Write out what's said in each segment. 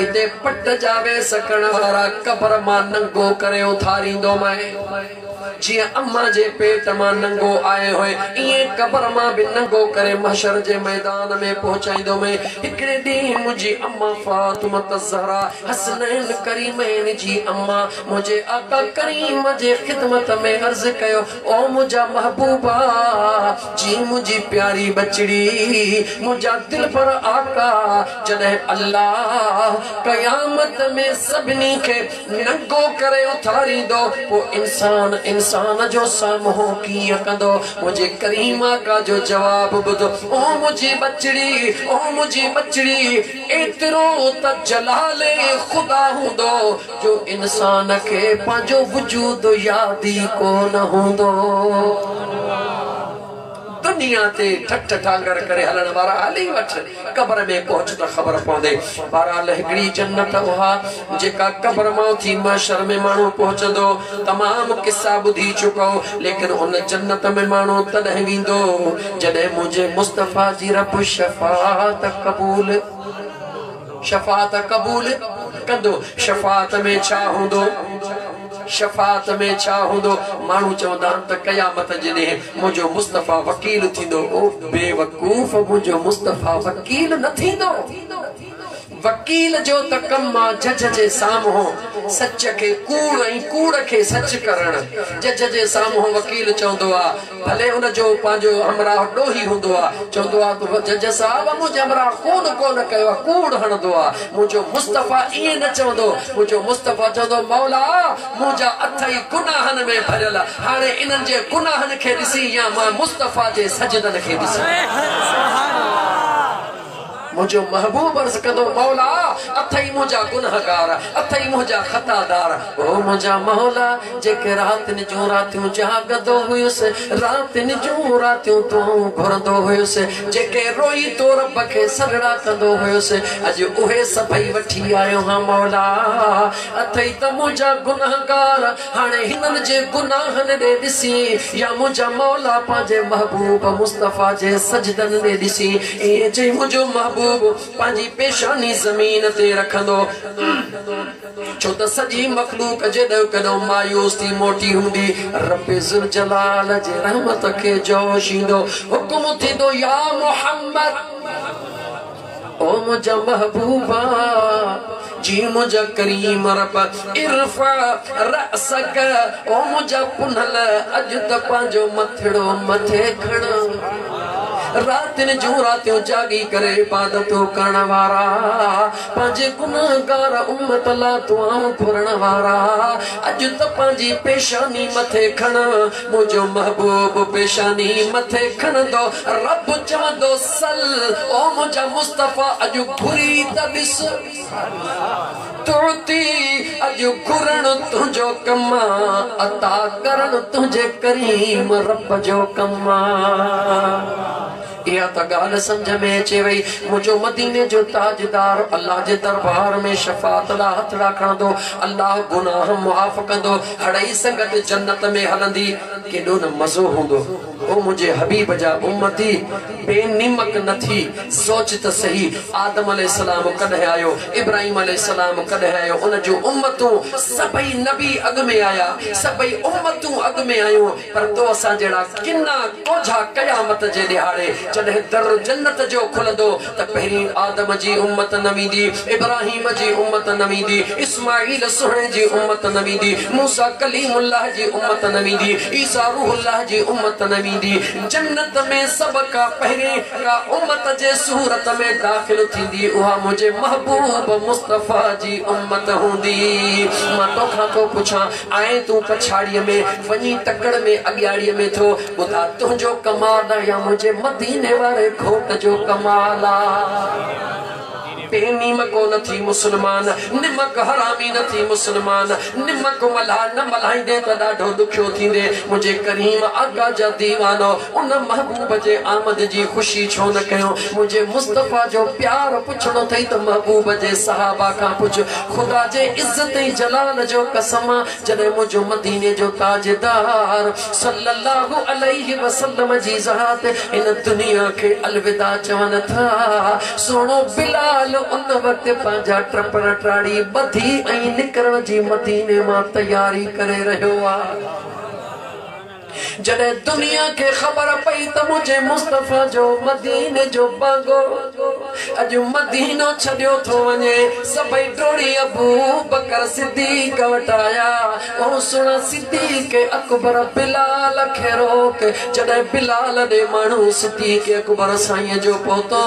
इते पट जावे सकण वारा कब्र मां नंगो करे उथारींदो मैं जी अम्मा जे पेट मां नंगो आए होए ये कब्र मां भी नंगो करे महशर जे मैदान में पहुंचाइंदो मैं हिकड़े दी मुझी अम्मा फातिमा ज़हरा हसनैन करीमैन जी अम्मा मुझे आका करीम जे खिदमत में अर्ज कयो ओ मुझा महबूबा जी मुझी प्यारी बचड़ी मुझा दिल पर आका जदे अल्लाह कयामत में सबनी के नंगो करे उथारी दो वो इंसान इंसान जो सामहो किया कंदो मुझे करीमा का जो जवाब बुधो ओ मुझी बचड़ी एतरो त जलाले खुदा हुंदो जो इंसान के पांजो वजूद यादी को न हुंदो दुनिया ते ठट ठांगर करे हलन वारा हली वठ कब्र में पहुंच त खबर पौंदे बहरहाल हिकड़ी जन्नत उहा जेका कब्र मां थी महशर में मानू पहुंचदो तमाम किस्सा बुधी चुको लेकिन उन जन्नत में मानू तदह विंदो जदे मुझे मुस्तफा जी रब शफाअत कबूल कंदो शफाअत में छा हुंदो शफात में छा हुंदो मानू चवंदा त कयामत जने मुझो मुस्तफा वकील थींदो ओ बेवकूफ मुझो मुस्तफा वकील न थींदो वकील जो त कम जज जे सामो सच के कूड़ के सच करण जज जे सामो वकील चवंदो आ भले उन जो पांजो हमरा डोही हुंदो आ चवंदो आ तो जज साहब मुझे हमरा कोन कयो कूड़ हणदो आ मुझो मुस्तफा ई न चवंदो मुझो मुस्तफा चवंदो मौला मुझा अथई गुनाहन में भरल हाने इनन जे गुनाहन के दिसी या मां मुस्तफा जे सजदन के दिसी मुझो महबूब अर्ज कंदो मौला अथई मुझा गुनहगार अथई मुझा खतादार ओ मुझा मौला जेके रातिन जो रातियों जागदो हुयुस रातिन जो रातियों तो घुरंदो हुयुस जेके रोई तो रब के सगड़ा कंदो हुयुस अज उहे सभई वठी आयो हां मौला अथई त मुझा गुनहगार हाने हिनन जे गुनाहन दे दिसी या मुझा मौला पाजे महबूब मुस्तफा जे सजदन दे दिसी ए जे मुझो महबूब पांजी पेशानी जमीन ते रखंदो छो त सजी मखलूक जदो कदो मायूस थी मोटी हुंदी रब जुल जलाल जे रहमत के जोश ईंदो हुकुम थींदो या मोहम्मद ओ मुझा महबूबा जी मुझा करीम रब इरफा रअसक ओ मुझा पुनल अज त पांजो मथड़ो मथे खण रातिन जो रातियों जागी करे इबादतों करण वारा पांजे गुनाहगार उम्मत ला दुआऊं घुरण वारा अज त पांजी पेशानी मथे खण मुझो महबूब पेशानी मथे खणंदो रब चवंदो सल ओ मुझा मुस्तफा अज घुरी त ॾिस तुती अज घुरण तुंहिंजो कम अता करण तुंहिंजे करीम रब जो कम या त गाल समझ में अचे वई मुझो मदीने जो ताजदार अल्लाह जे दरबार में शफाअत ला हथ रखंदो अल्लाह गुनाह माफ कंदो हड़ई संगत जन्नत में हलंदी केडो न मजो हुंदो ओ मुझे हबीब जा उम्मती बेनिमक नथी सोच त सही आदम अलैहिस्सलाम कदे आयो इब्राहिम अलैहिस्सलाम कदे आयो उन जो उम्मतों सबई नबी अग में आया सबई उम्मतों अग में आयो पर तो असा जेड़ा किन्ना कोझा कयामत जे दिहाड़े जदे दर जन्नत जो खुलंदो त पहिरी आदम जी उम्मत न वेंदी इब्राहिम जी उम्मत न वेंदी इस्माइल सुहरे जी उम्मत न वेंदी मूसा कलीमुल्लाह जी उम्मत न वेंदी ईसा रूहुल्लाह जी उम्मत न वेंदी जन्नत में सब का पहिरे का उम्मत जे सूरत में दाखिल थींदी उहा मुझे महबूब मुस्तफा जी उम्मत हुंदी मां तो खां तो पुछां आए तू पछाड़ीअ में वनी तकड़ में अॻियाड़ीअ में थो ॿुधा तुंहिंजो कमाल या मुझे मदीने वारे घोट जो कमाला बेनीमको न थी मुसलमान निमक हरामी न थी मुसलमान निमक मला न मलाइंदे त ॾाढो दुखियो थींदे मुझे करीम आका जा दीवानो उन महबूब जे आमद जी खुशी छो न कयो मुझे मुस्तफा जो प्यार पुछणो थई त महबूब जे सहाबा का पुछ खुदा जे इज्जत जलाल जो कसम जदे मुझो मदीने जो ताजदार सल्लल्लाहु अलैहि वसल्लम जी ज़ात इन दुनिया के अलविदा चवन था सोनो बिलाल बिलाल उन वक्त पंहिंजा ट्रपड़ टाड़ी बधी ऐं निकरण जी मदीने मां तैयारी करे रहियो आहे। जॾहिं दुनिया के ख़बर पई त मुझे मुस्तफा जो मदीने जो बागो अॼु मदीनो छॾियो थो वञे, सभई डोड़ी अबू बकर सिद्दीक़ वटि आया। ओ सुण सिद्दीक़ अकबर बिलाल खे रोक। जॾहिं बिलाल ॾे माण्हू सिद्दीक़ अकबर साईं जो पहुतो,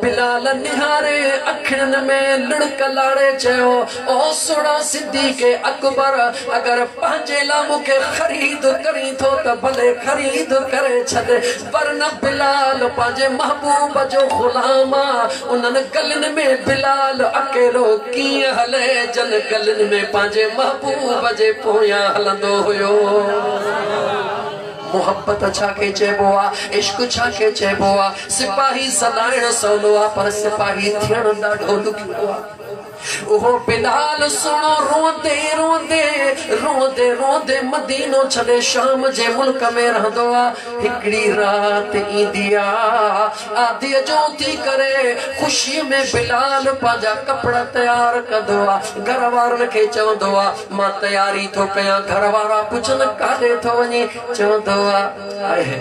बिलाल निहारे अखियुनि में लुड़क लाड़े चयो, ओ सुण सिद्दीक़ अकबर, अगर पंहिंजे लाइ मूंखे ख़रीद करी थो त भले ख़रीद करे छॾे, पर न बिलाल पंहिंजे महबूब जो ग़ुलाम आ। उन्हनि गलियुनि में बिलाल अकेलो कीअं हले, जन गलियुनि में पंहिंजे महबूब जे पोयां हलंदो हुयो। मोहब्बत छाखे चइबो आहे, इश्क छाखे चइबो आहे। सिपाही सदाइण सवलो आहे, पर सिपाही थियण ॾाढो ॾुखियो आहे। ओहो बिलाल सुनो रोंदे रोंदे रोंदे रोंदे मदीनो छॾे शाम जे मुल्क में रहंदो आहे। हिकिड़ी रात ईंदी आहे, आदीअ जो थी करे ख़ुशीअ में बिलाल पंहिंजा कपिड़ा तयार कंदो आहे। घर वारनि खे चवंदो आहे मां तयारी थो कयां। घर वारा पुछनि काॾे थो वञे, चवंदो आहे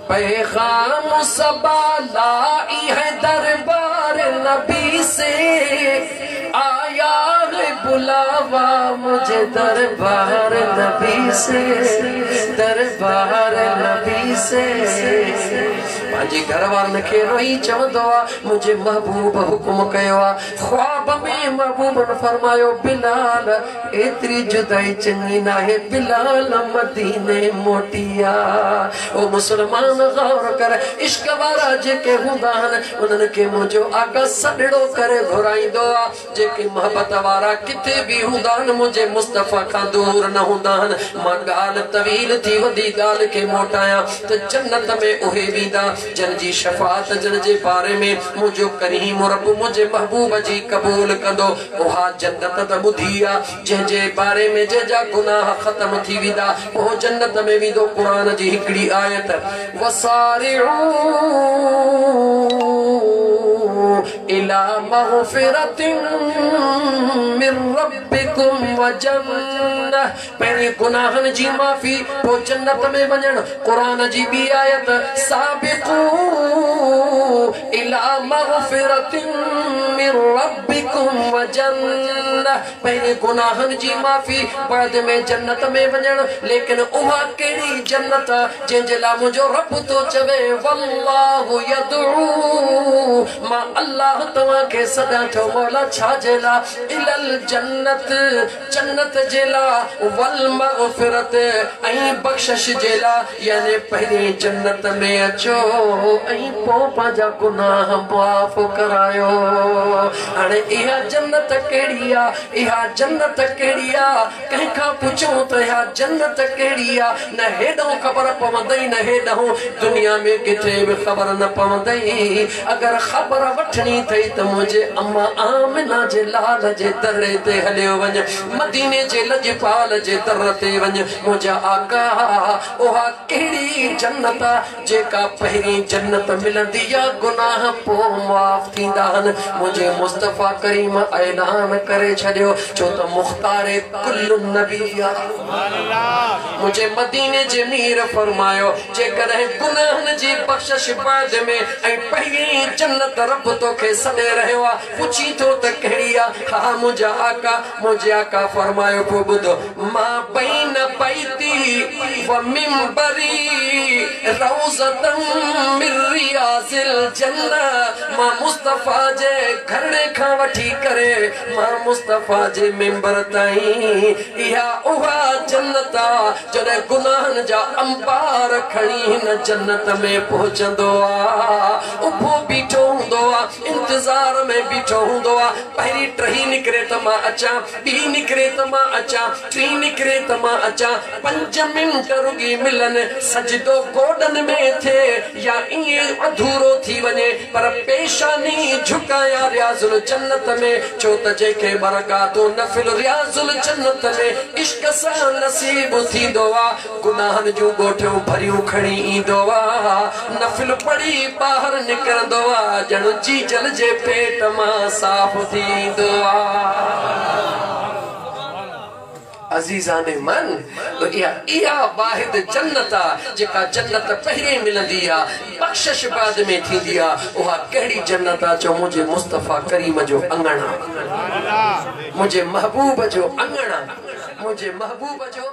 पैगाम सबा लाई है दरबार नबी से, आया है बुलावा मुझे दरबार नबी से, दरबार नबी से। पंहिंजे घर वारनि खे रोई चवंदो आहे मुंहिंजे महबूब हुकुम कयो आहे। ख्वाब में महबूबन फरमायो बिलाल एतिरी जुदाई चङी नाहे, बिलाल मदीने मोटी आहे। ओ मुस्लमान गौर कर, इश्क वारा जेके हूंदा आहिनि उन्हनि खे मुंहिंजो आका सॾड़ो करे घुराईंदो आहे। जेके मोहब्बत वारा किथे बि हूंदा आहिनि मुंहिंजे मुस्तफ़ा खां दूर न हूंदा आहिनि। मां ॻाल्हि तवील थी वधी ॻाल्हि खे मोटायां त जन्नत में उहे वेंदा जिन जी शफ़ाअत जिन जे बारे में मुंहिंजो करीम रब मुंहिंजे महबूब जी क़बूल कंदो। उहा जन्नत त ॿुधी आहे जंहिंजे बारे में जंहिंजा गुनाह ख़त्म थी वेंदा उहो जन्नत में वेंदो। क़ुरान जी हिकिड़ी आयत वसारिऊ इला मग़फ़िरतिन मिन रब्बिकुम व जन्नह, पहिरीं गुनाहनि जी माफ़ी पोइ जन्नत में वञणु। क़ुरान जी ॿी आयत साबिक़ू इला मग़फ़िरतिन मिन रब्बिकुम व जन्नह, पहिरीं गुनाहनि जी माफ़ी बाद में जन्नत में वञणु। लेकिन उहा कहिड़ी जन्नत जंहिंजे लाइ मुंहिंजो रब थो चवे वल्लाहु यदऊ, मां अल्लाह तव्हांखे सॾां थो मौला छाजे लाइ, इलल जन्नत, जन्नत जे लाइ, वल मग़फ़िरत ऐं बख़्शिश जे लाइ। यानी पहिरीं जन्नत में अचो ऐं पोइ पंहिंजा गुनाह माफ़ करायो। हाणे इहा जन्नत कहिड़ी आहे, इहा जन्नत कहिड़ी आहे, कंहिंखां पुछूं त इहा जन्नत कहिड़ी आहे, न हेॾो ख़बर पवंदई न हेॾो। दुनिया में किथे बि ख़बर न पवंदई। अगरि ख़बर वठणी अथई त मुंहिंजे अम्मा आमिना जे लाल जे दरे ते हलियो वञ, मदीने जे लजपाल जे दर ते वञ। मुंहिंजा आका उहा कहिड़ी जन्नत आहे जेका पहिरीं जन्नत मिलंदी आहे गुनाह पोइ माफ़ थींदा आहिनि। मुंहिंजे मुस्तफ़ा करीम ऐलान करे छॾियो छो त मुख़्तारे कुल्लु नबी आहे। मुंहिंजे मदीने जे मीर फरमायो जेकॾहिं गुनाहनि जी बख़्शिश बाद में ऐं पहिरीं जन्नत रब तोखे सॾे रहियो आहे, पुछी थो त कहिड़ी आहे। हा मुंहिंजा मुंहिंजे आका फरमायो पोइ ॿुधो मां बैन बैती व मिंबरी रौज़तन मिन रियाज़िल जन्नह, मां मुस्तफ़ा जे घरणे खां वठी करे मां मुस्तफ़ा जे मिंबर ताईं इहा उहा जन्नत आहे जॾहिं गुनाहनि जा अंबार खणी हिन जन्नत में पहुचंदो आहे। उभो बीठो हूंदो आहे, इंतज़ार में बीठो हूंदो आहे। पहिरीं टही निकिरे त मां अचां, ॿी निकिरे त मां अचां, टी निकिरे त मां अचां, पंज मिंट रुगी मिलन सजदो गोडन में थे या इए अधूरो थी वने पर पेशानी झुकाया रियाजुल जन्नत में छो त जेके बरकातो नफिल रियाजुल जन्नत में इश्क सा नसीब थी दोआ गुनाहन जो गोठो भरियो खणी ईंदो नफिल पड़ी बाहर निकरंदो जण जी जल जे पेट मां साफ थींदो अजीजाने मन तो इया वाहिद जन्नत जेका जन्नत पहले मिलंदी आ बख्शिश बाद में थींदी आ ओहा कहिड़ी जन्नत आ जो मुझे मुस्तफा करीम जो अंगणा मुझे महबूब जो अंगणा मुझे महबूब जो